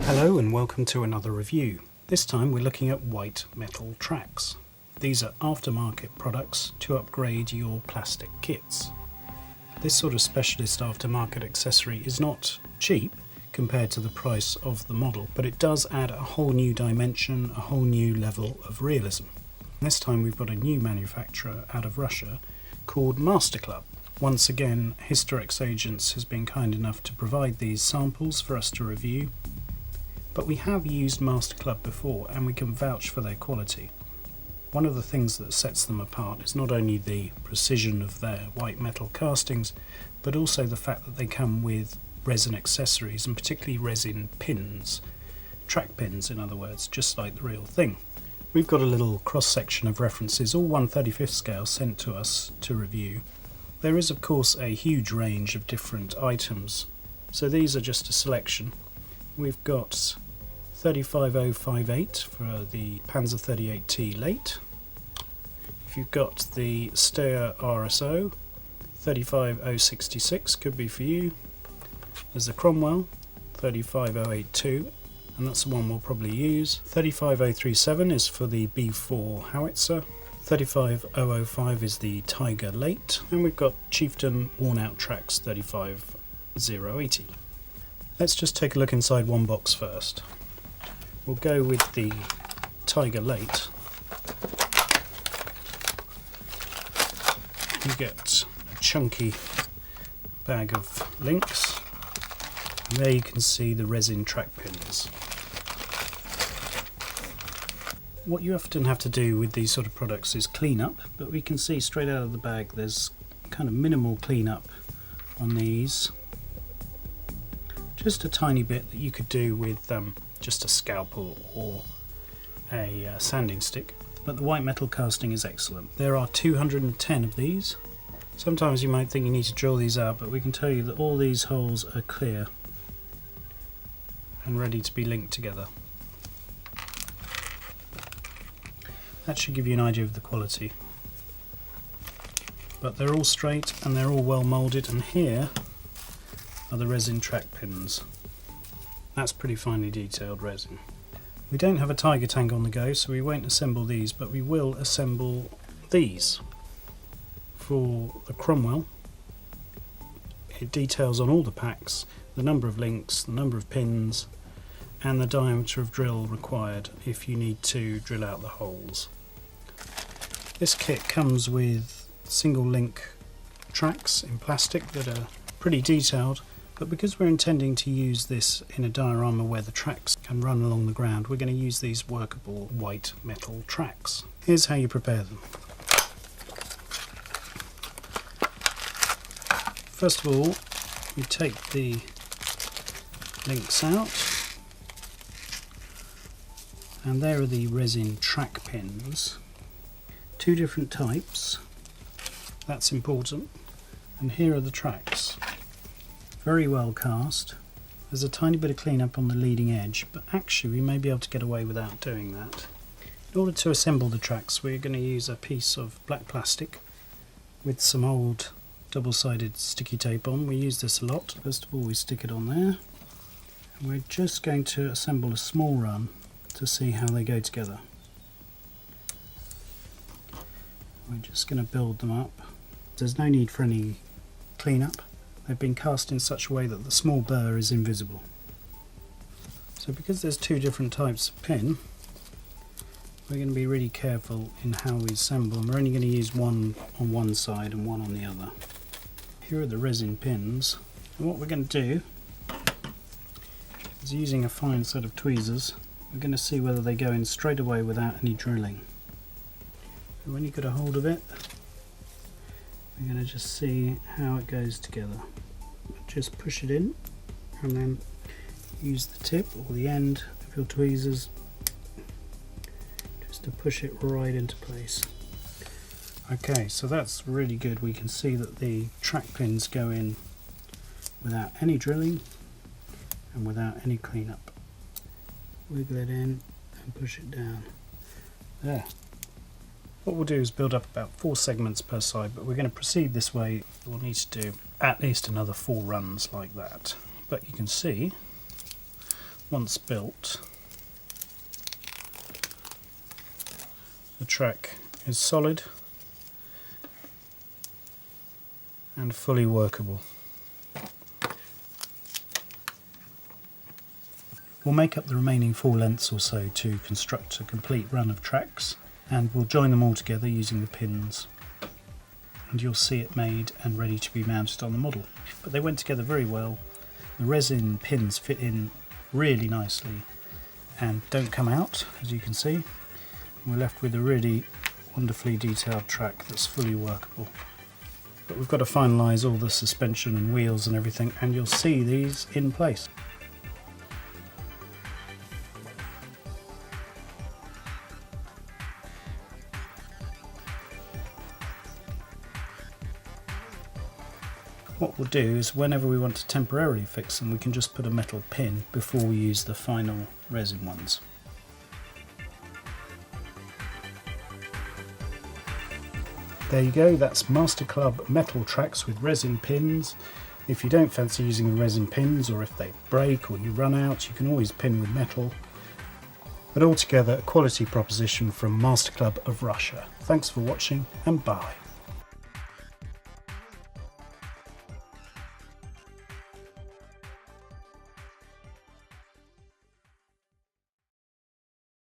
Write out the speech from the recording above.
Hello and welcome to another review. This time we're looking at white metal tracks. These are aftermarket products to upgrade your plastic kits. This sort of specialist aftermarket accessory is not cheap compared to the price of the model, but it does add a whole new dimension, a whole new level of realism. This time we've got a new manufacturer out of Russia called Masterclub. Once again, Hysterix Agents has been kind enough to provide these samples for us to review. But we have used Masterclub before and we can vouch for their quality. One of the things that sets them apart is not only the precision of their white metal castings, but also the fact that they come with resin accessories, and particularly resin pins, track pins in other words, just like the real thing. We've got a little cross-section of references, all 1/35 scale, sent to us to review. There is of course a huge range of different items, so these are just a selection. We've got 35058 for the Panzer 38T late. If you've got the Steyr RSO, 35066 could be for you. There's the Cromwell, 35082, and that's the one we'll probably use. 35037 is for the B4 Howitzer. 35005 is the Tiger late, and we've got Chieftain worn out tracks 35080. Let's just take a look inside one box first. We'll go with the Tiger late. You get a chunky bag of links, and there you can see the resin track pins. What you often have to do with these sort of products is clean up, but we can see straight out of the bag there's kind of minimal clean up on these. Just a tiny bit that you could do with just a scalpel or a sanding stick, but the white metal casting is excellent. There are 210 of these. Sometimes you might think you need to drill these out, but we can tell you that all these holes are clear and ready to be linked together. That should give you an idea of the quality. But they're all straight and they're all well moulded, and here are the resin track pins. That's pretty finely detailed resin. We don't have a Tiger tank on the go, so we won't assemble these, but we will assemble these. For the Cromwell, it details on all the packs the number of links, the number of pins, and the diameter of drill required if you need to drill out the holes. This kit comes with single link tracks in plastic that are pretty detailed, but because we're intending to use this in a diorama where the tracks can run along the ground, we're going to use these workable white metal tracks. Here's how you prepare them. First of all, you take the links out, and there are the resin track pins. Two different types, that's important, and here are the tracks. Very well cast. There's a tiny bit of cleanup on the leading edge, but actually we may be able to get away without doing that. In order to assemble the tracks, we're going to use a piece of black plastic with some old double-sided sticky tape on. We use this a lot. First of all, we stick it on there, and we're just going to assemble a small run to see how they go together. We're just going to build them up. There's no need for any cleanup. They've been cast in such a way that the small burr is invisible. So because there's two different types of pin, we're going to be really careful in how we assemble them. We're only going to use one on one side and one on the other. Here are the resin pins, and what we're going to do is, using a fine set of tweezers, we're going to see whether they go in straight away without any drilling. And when you get a hold of it, we're going to just see how it goes together. Just push it in and then use the tip or the end of your tweezers just to push it right into place. Okay, so that's really good. We can see that the track pins go in without any drilling and without any cleanup. Wiggle it in and push it down. There. What we'll do is build up about 4 segments per side, but we're going to proceed this way. We'll need to do at least another 4 runs like that. But you can see Once built, the track is solid and fully workable. We'll make up the remaining 4 lengths or so to construct a complete run of tracks, and we'll join them all together using the pins, and you'll see it made and ready to be mounted on the model. But they went together very well. The resin pins fit in really nicely and don't come out, as you can see. We're left with a really wonderfully detailed track that's fully workable. But we've got to finalise all the suspension and wheels and everything, and you'll see these in place. What we'll do is whenever we want to temporarily fix them, we can just put a metal pin before we use the final resin ones. There you go, that's Masterclub metal tracks with resin pins. If you don't fancy using the resin pins, or if they break or you run out, you can always pin with metal. But altogether, a quality proposition from Masterclub of Russia. Thanks for watching, and bye.